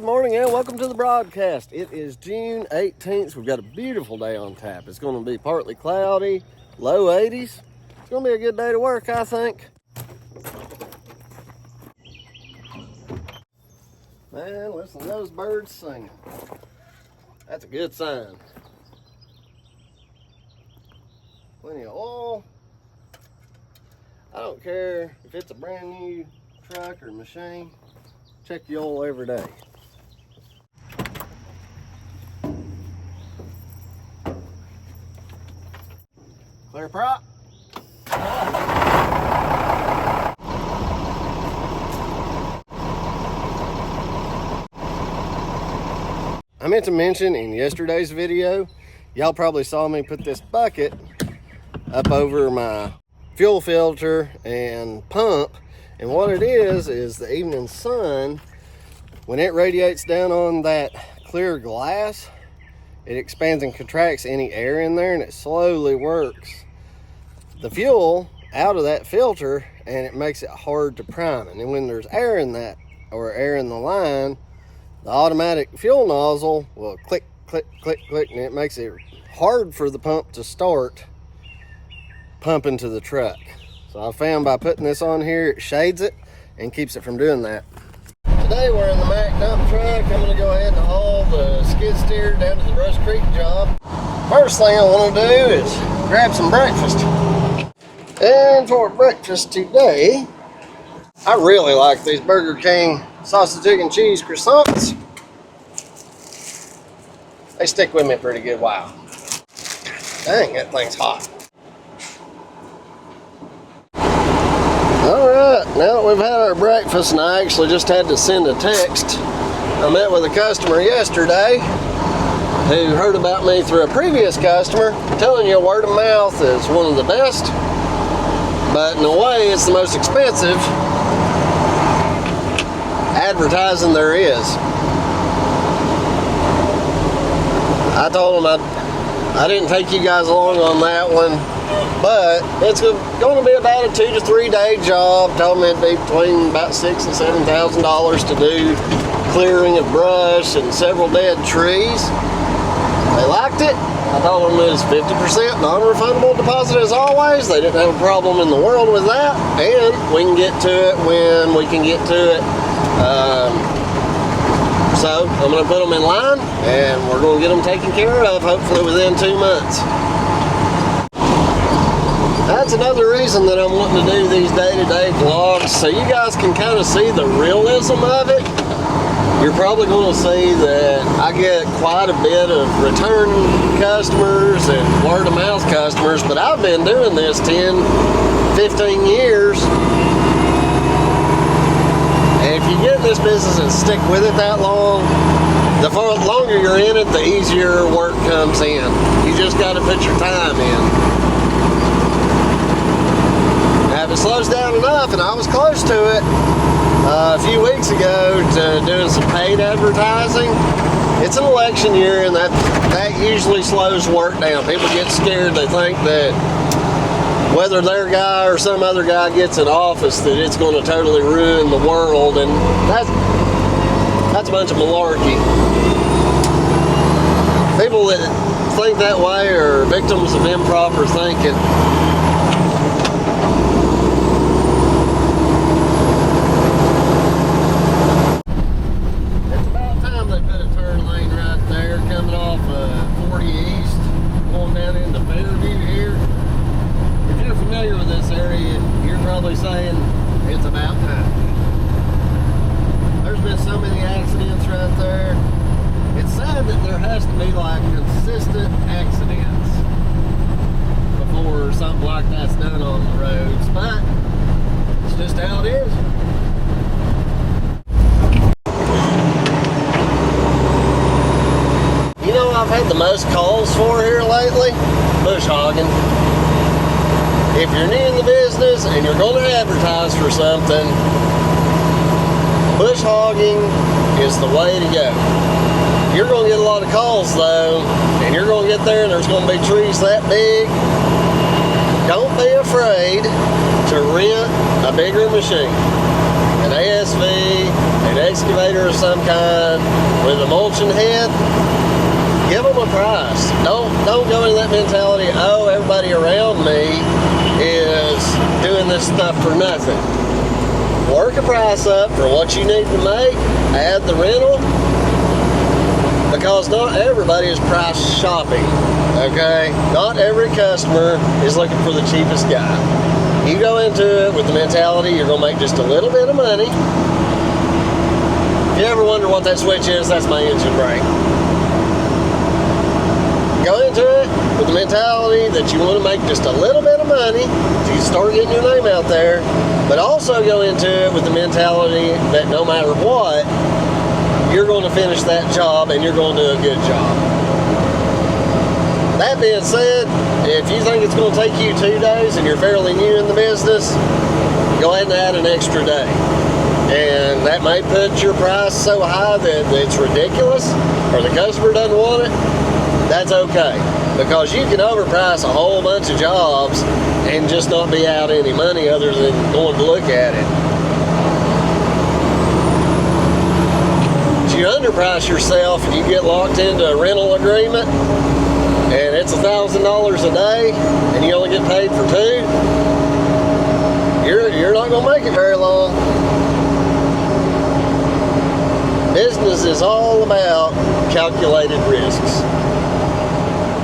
Good morning and welcome to the broadcast. It is June 18th. We've got a beautiful day on tap. It's going to be partly cloudy, low 80s. It's going to be a good day to work, I think. Man, listen to those birds singing. That's a good sign. Plenty of oil. I don't care if it's a brand new truck or machine. Check the oil every day. Clear prop. I meant to mention in yesterday's video, y'all probably saw me put this bucket up over my fuel filter and pump. And what it is the evening sun, when it radiates down on that clear glass, it expands and contracts any air in there, and it slowly works the fuel out of that filter, and it makes it hard to prime. And then when there's air in that, or air in the line, the automatic fuel nozzle will click, click, click, click, and it makes it hard for the pump to start pumping to the truck. So I found by putting this on here, it shades it and keeps it from doing that. Today we're in the Mack dump truck. I'm gonna go ahead and haul the skid steer down to the Rust Creek job. First thing I wanna do is grab some breakfast. And for breakfast today, I really like these Burger King sausage, egg, and cheese croissants. They stick with me a pretty good while. Dang, that thing's hot. Alright, now that we've had our breakfast, and I actually just had to send a text. I met with a customer yesterday who heard about me through a previous customer. I'm telling you, word of mouth is one of the best, but in a way it's the most expensive advertising there is. I told him I didn't take you guys along on that one, but it's going to be about a 2 to 3 day job. Told me it'd be between about $6,000 and $7,000 to do clearing of brush and several dead trees. They liked it. I told them it was 50% non-refundable deposit as always. They didn't have a problem in the world with that, and we can get to it when we can get to it. So I'm going to put them in line, and we're going to get them taken care of hopefully within 2 months. That's another reason that I'm wanting to do these day-to-day vlogs, so you guys can kind of see the realism of it. You're probably going to see that I get quite a bit of return customers and word-of-mouth customers, but I've been doing this 10, 15 years. And if you get in this business and stick with it that long, the longer you're in it, the easier work comes in. You just got to put your time in. Now, if it slows down enough, and I was close to it a few weeks ago to doing some paid advertising, it's an election year, and that usually slows work down. People get scared. They think that whether their guy or some other guy gets in office, that it's going to totally ruin the world, and that's a bunch of malarkey. People that think that way are victims of improper thinking. It's about time they put a turn lane right there coming off 40 East, going down into Fairview here. If you're familiar with this area, you're probably saying it's about time. There's been so many accidents right there. It's sad that there has to be like consistent accidents before something like that's done on the roads, but it's just how it is. You know, I've had the most calls for here lately? Bush hogging. If you're new in the business and you're going to advertise for something, bush hogging is the way to go. You're going to get a lot of calls though, and you're going to get there and there's going to be trees that big. Don't be afraid to rent a bigger machine. An ASV, an excavator of some kind with a mulching head, give them a price. Don't go into that mentality, oh, everybody around me is doing this stuff for nothing. Work a price up for what you need to make, add the rental, because not everybody is price shopping, okay? Not every customer is looking for the cheapest guy. You go into it with the mentality you're gonna make just a little bit of money. If you ever wonder what that switch is, that's my engine brake. Go into it with the mentality that you want to make just a little bit of money so you start getting your name out there, but also go into it with the mentality that no matter what, you're going to finish that job and you're going to do a good job. That being said, if you think it's going to take you 2 days and you're fairly new in the business, go ahead and add an extra day. And that may put your price so high that it's ridiculous or the customer doesn't want it. That's okay, because you can overprice a whole bunch of jobs and just not be out any money other than going to look at it. If you underprice yourself and you get locked into a rental agreement and it's $1,000 a day and you only get paid for 2, you're not going to make it very long. Business is all about calculated risks.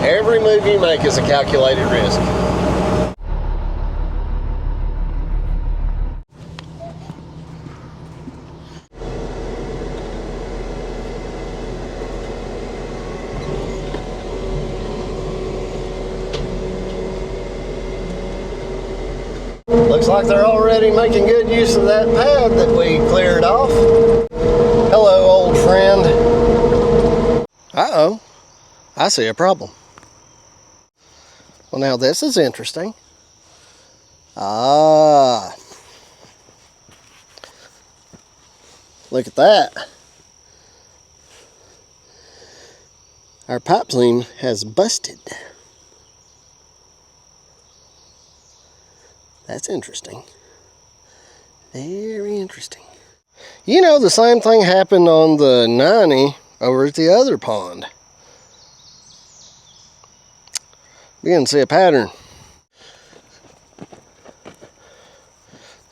Every move you make is a calculated risk. Looks like they're already making good use of that pad that we cleared off. Hello, old friend. Uh-oh, I see a problem. Well, now this is interesting. Ah, look at that. Our pipe seam has busted. That's interesting. Very interesting. You know, the same thing happened on the 90 over at the other pond. You can see a pattern.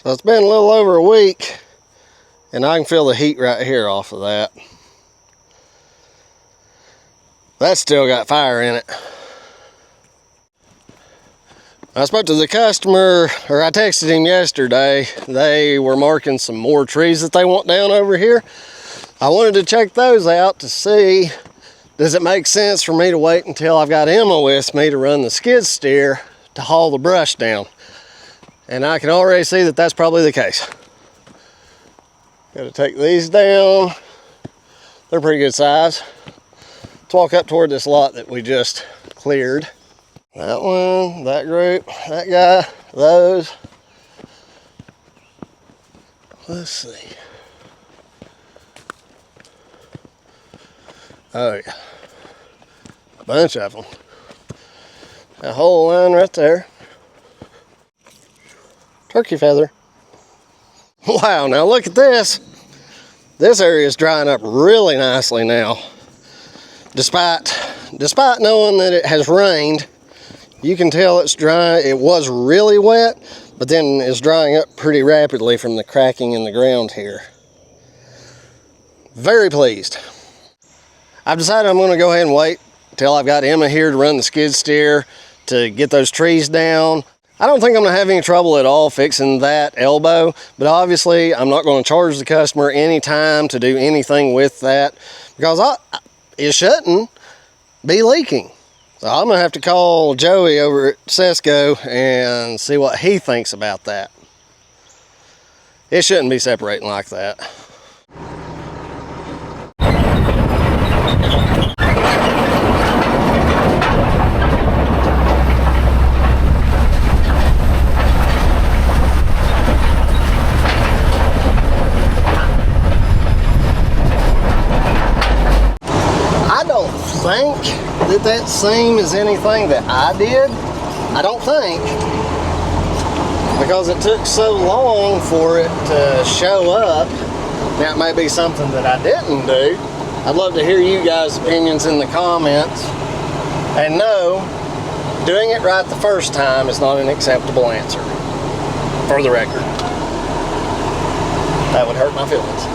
So it's been a little over a week, and I can feel the heat right here off of that. That's still got fire in it. I spoke to the customer, or I texted him yesterday. They were marking some more trees that they want down over here. I wanted to check those out to see, does it make sense for me to wait until I've got Emma with me to run the skid steer to haul the brush down? And I can already see that that's probably the case. Got to take these down. They're pretty good size. Let's walk up toward this lot that we just cleared. That one, that group, that guy, those. Let's see. Oh yeah, a bunch of them. That whole line right there. Turkey feather. Wow, now look at this. This area is drying up really nicely now. Despite knowing that it has rained, you can tell it's dry. It was really wet, but then it's drying up pretty rapidly from the cracking in the ground here. Very pleased. I've decided I'm going to go ahead and wait till I've got Emma here to run the skid steer to get those trees down. I don't think I'm going to have any trouble at all fixing that elbow, but obviously I'm not going to charge the customer any time to do anything with that, because it shouldn't be leaking. So I'm going to have to call Joey over at Sesco and see what he thinks about that. It shouldn't be separating like that. Think that seam is anything that I did. I don't think, because it took so long for it to show up. That may be something that I didn't do. I'd love to hear you guys' opinions in the comments. And no, doing it right the first time is not an acceptable answer, for the record. That would hurt my feelings.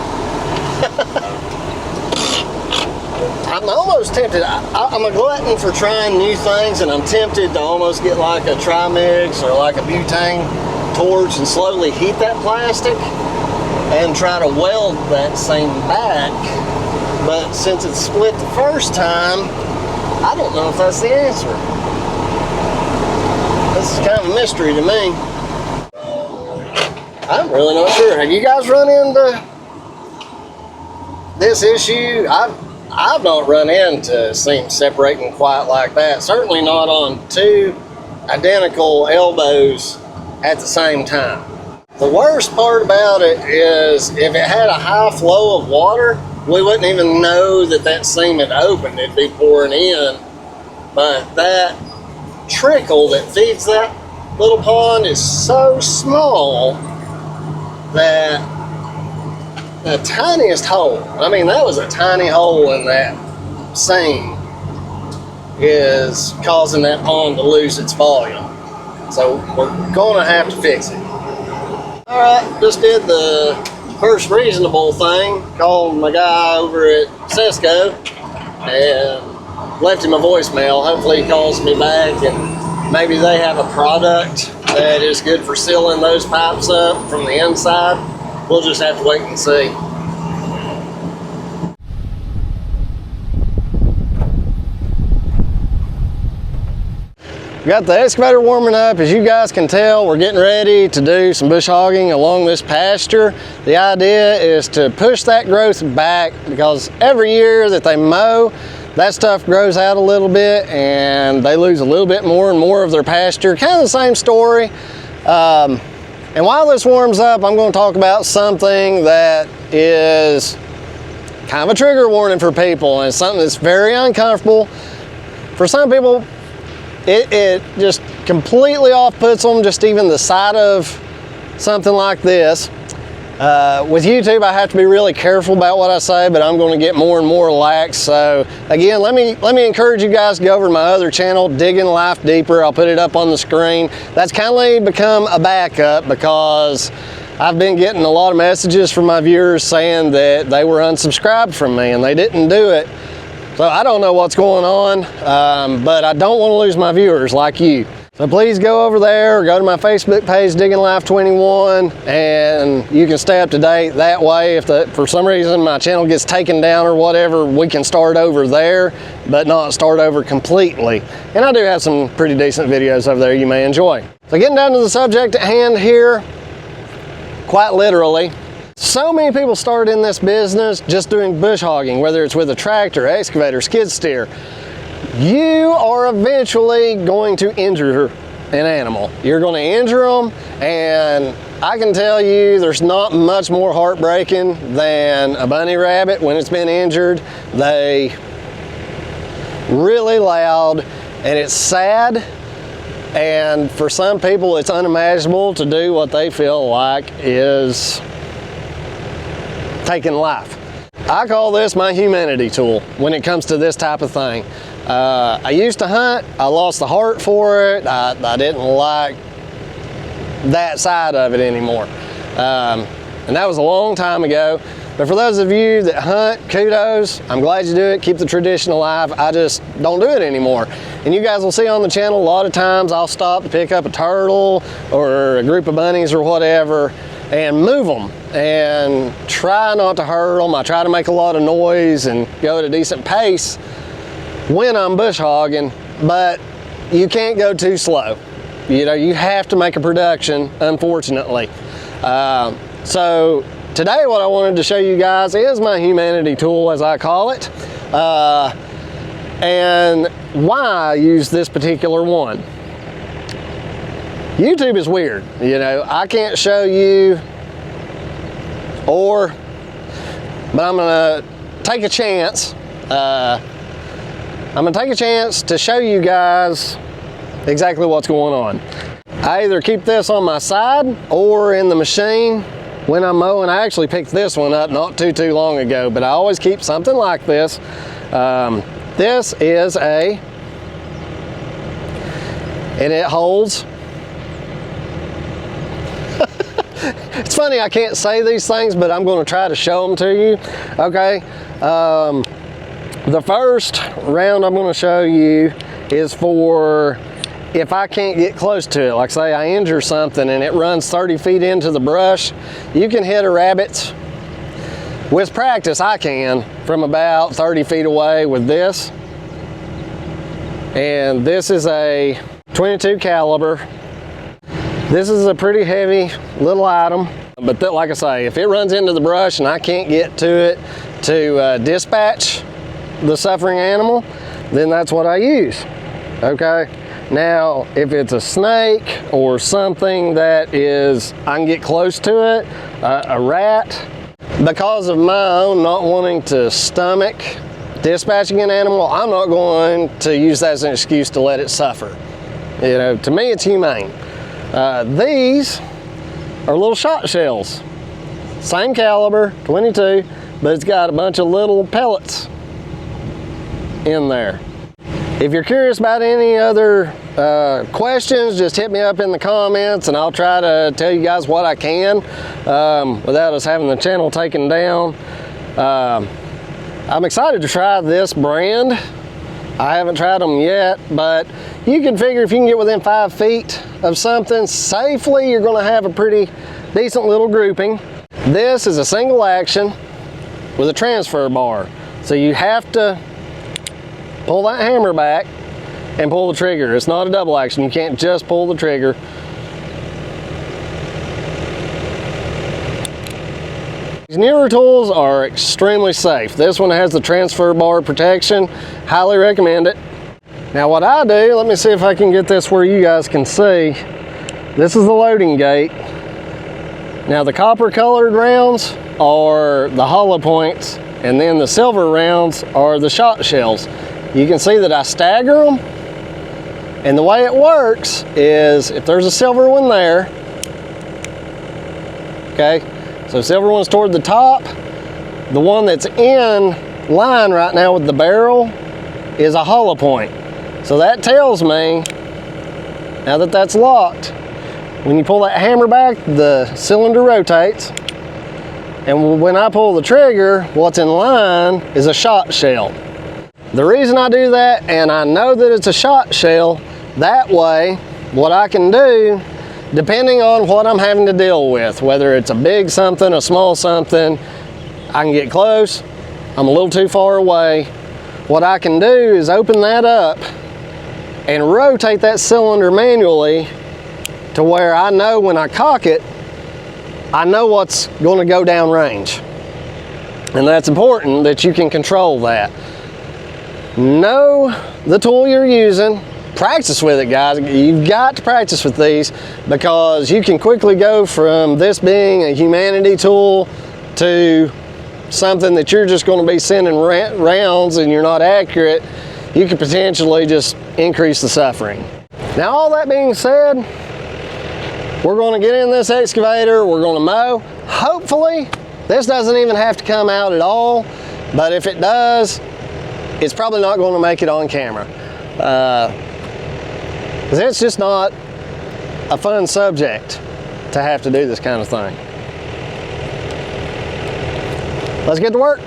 I'm almost tempted. I'm a glutton for trying new things, and I'm tempted to almost get like a trimix or like a butane torch and slowly heat that plastic and try to weld that seam back. But since it's split the first time, I don't know if that's the answer. This is kind of a mystery to me. I'm really not sure. Have you guys run into this issue? I've not run into seams separating quite like that. Certainly not on two identical elbows at the same time. The worst part about it is if it had a high flow of water, we wouldn't even know that that seam had opened. It'd be pouring in. But that trickle that feeds that little pond is so small that the tiniest hole, I mean, that was a tiny hole in that seam, is causing that pond to lose its volume. So we're gonna have to fix it. All right, just did the first reasonable thing. Called my guy over at Cisco and left him a voicemail. Hopefully he calls me back, and maybe they have a product that is good for sealing those pipes up from the inside. We'll just have to wait and see. Got the excavator warming up. As you guys can tell, we're getting ready to do some bush hogging along this pasture. The idea is to push that growth back, because every year that they mow, that stuff grows out a little bit and they lose a little bit more and more of their pasture. Kind of the same story. And while this warms up, I'm going to talk about something that is kind of a trigger warning for people, and it's something that's very uncomfortable. For some people, it just completely off-puts them, just even the sight of something like this. With YouTube, I have to be really careful about what I say, but I'm going to get more and more lax. So again, let me encourage you guys to go over to my other channel, Digging Life Deeper. I'll put it up on the screen. That's kindly become a backup because I've been getting a lot of messages from my viewers saying that they were unsubscribed from me and they didn't do it. So I don't know what's going on, but I don't want to lose my viewers like you. So please go over there, or go to my Facebook page, Digging Life 21, and you can stay up to date that way. If for some reason my channel gets taken down or whatever, we can start over there, but not start over completely. And I do have some pretty decent videos over there you may enjoy. So getting down to the subject at hand here, quite literally, so many people start in this business just doing bush hogging, whether it's with a tractor, excavator, skid steer. You are eventually going to injure an animal. You're going to injure them, and I can tell you there's not much more heartbreaking than a bunny rabbit when it's been injured. They really loud, and it's sad, and for some people it's unimaginable to do what they feel like is taking life. I call this my humanity tool when it comes to this type of thing. I used to hunt. I lost the heart for it. I didn't like that side of it anymore. And that was a long time ago. But for those of you that hunt, kudos. I'm glad you do it. Keep the tradition alive. I just don't do it anymore. And you guys will see on the channel a lot of times I'll stop to pick up a turtle or a group of bunnies or whatever and move them and try not to hurt them. I try to make a lot of noise and go at a decent pace when I'm bush hogging, but you can't go too slow. You know, you have to make a production, unfortunately. So today what I wanted to show you guys is my humanity tool, as I call it, and why I use this particular one. YouTube is weird, you know. I can't show you, but I'm gonna take a chance. I'm gonna take a chance to show you guys exactly what's going on. I either keep this on my side or in the machine when I'm mowing. I actually picked this one up not too long ago, but I always keep something like this. This is and it holds. It's funny I can't say these things, but I'm going to try to show them to you. Okay, the first round I'm going to show you is for if I can't get close to it. Like say I injure something and it runs 30 feet into the brush, you can hit a rabbit. With practice, I can from about 30 feet away with this. And this is a 22 caliber. This is a pretty heavy little item, but like I say, if it runs into the brush and I can't get to it to dispatch the suffering animal, then that's what I use, okay? Now, if it's a snake or something that is, I can get close to it, a rat, because of my own not wanting to stomach dispatching an animal, I'm not going to use that as an excuse to let it suffer. You know, to me, it's humane. These are little shot shells. Same caliber, 22, but it's got a bunch of little pellets in there. If you're curious about any other questions, just hit me up in the comments and I'll try to tell you guys what I can without us having the channel taken down. I'm excited to try this brand. I haven't tried them yet, but you can figure if you can get within 5 feet of something safely, you're going to have a pretty decent little grouping. This is a single action with a transfer bar. So you have to pull that hammer back and pull the trigger. It's not a double action. You can't just pull the trigger. These newer tools are extremely safe. This one has the transfer bar protection. Highly recommend it. Now what I do, let me see if I can get this where you guys can see. This is the loading gate. Now the copper colored rounds are the hollow points, and then the silver rounds are the shot shells. You can see that I stagger them, and the way it works is if there's a silver one there, okay, so silver one's toward the top, the one that's in line right now with the barrel is a hollow point. So that tells me, now that that's locked, when you pull that hammer back, the cylinder rotates, and when I pull the trigger, what's in line is a shot shell. The reason I do that, and I know that it's a shot shell, that way, what I can do, depending on what I'm having to deal with, whether it's a big something, a small something, I can get close, I'm a little too far away. What I can do is open that up and rotate that cylinder manually to where I know when I cock it, I know what's going to go down range. And that's important that you can control that. Know the tool you're using. Practice with it, guys. You've got to practice with these because you can quickly go from this being a humanity tool to something that you're just going to be sending rounds and you're not accurate. You could potentially just increase the suffering. Now, all that being said, we're going to get in this excavator, we're going to mow. Hopefully, this doesn't even have to come out at all, but if it does, it's probably not going to make it on camera. It's just not a fun subject to have to do this kind of thing. Let's get to work.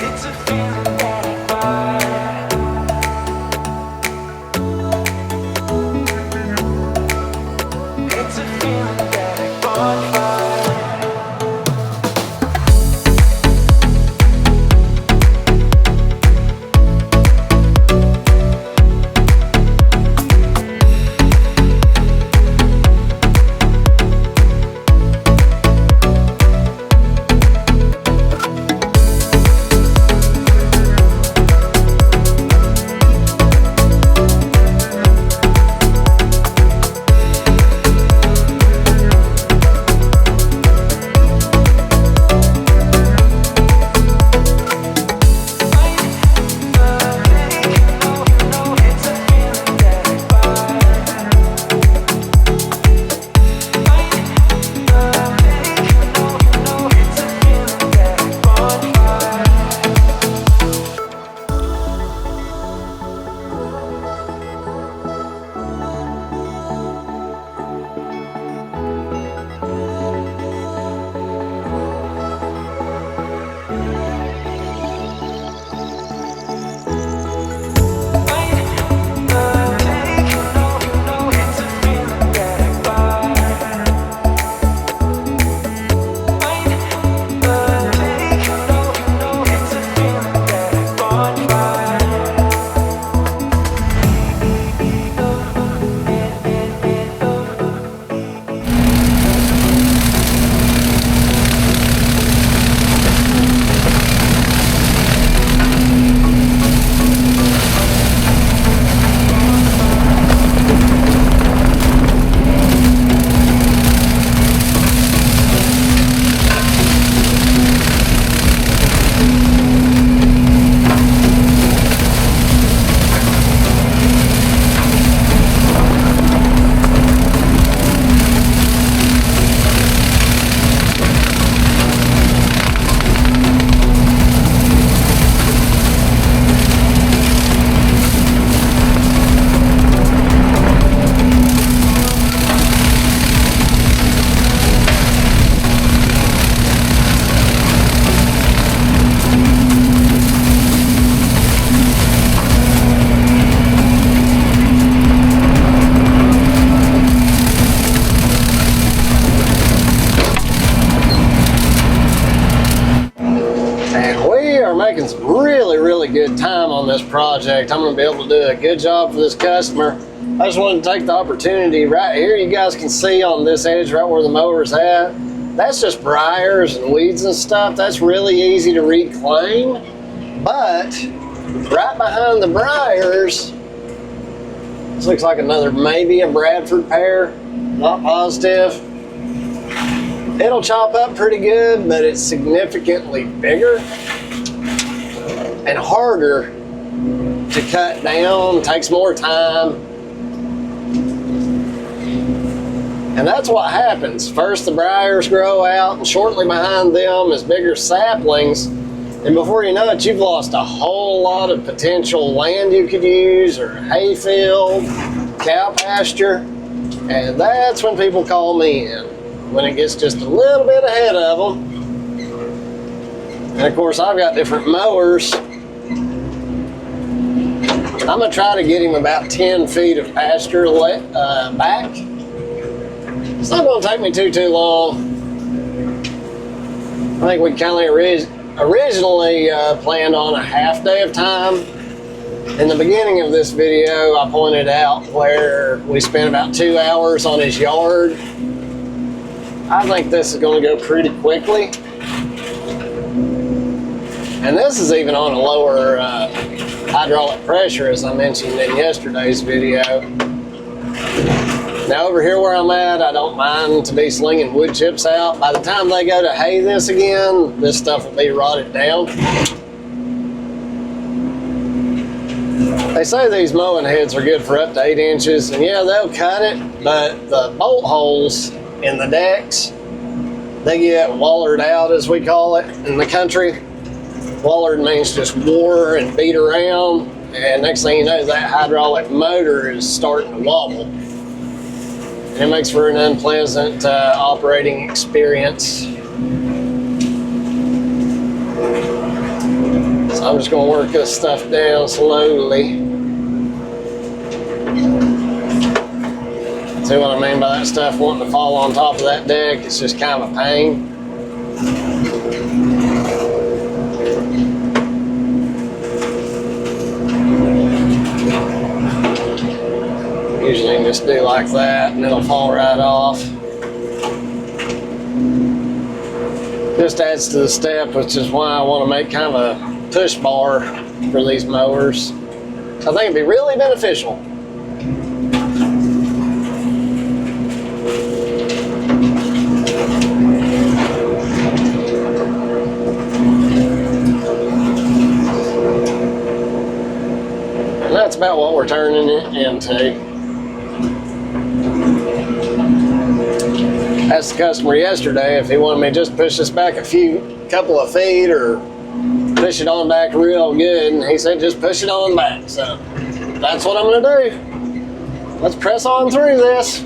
It's a feeling that I making some really good time on this project. I'm going to be able to do a good job for this customer. I just wanted to take the opportunity right here. You guys can see on this edge right where the mower's at. That's just briars and weeds and stuff. That's really easy to reclaim. But right behind the briars, this looks like maybe a Bradford pear. Not positive. It'll chop up pretty good, but it's significantly bigger and harder to cut down. Takes more time. And that's what happens. First the briars grow out, and shortly behind them is bigger saplings. And before you know it, you've lost a whole lot of potential land you could use, or hay field, cow pasture. And that's when people call me in, when it gets just a little bit ahead of them. And of course, I've got different mowers. I'm gonna try to get him about 10 feet of pasture back. It's not gonna take me too long. I think we kind of originally planned on a half day of time. In the beginning of this video, I pointed out where we spent about 2 hours on his yard. I think this is going to go pretty quickly. And this is even on a lower hydraulic pressure, as I mentioned in yesterday's video. Now over here where I'm at, I don't mind to be slinging wood chips out. By the time they go to hay this again, this stuff will be rotted down. They say these mowing heads are good for up to 8 inches, and yeah, they'll cut it, but the bolt holes in the decks, they get wallered out, as we call it in the country. Wallered means just wore and beat around, and next thing you know, that hydraulic motor is starting to wobble. And it makes for an unpleasant operating experience. So I'm just going to work this stuff down slowly. See what I mean by that stuff wanting to fall on top of that deck? It's just kind of a pain. Usually you can just do like that and it'll fall right off. Just adds to the step, which is why I want to make kind of a push bar for these mowers. I think it'd be really beneficial. And that's about what we're turning it into. Asked the customer yesterday if he wanted me to just push this back a couple of feet or push it on back real good, and he said just push it on back. So that's what I'm gonna do. Let's press on through this.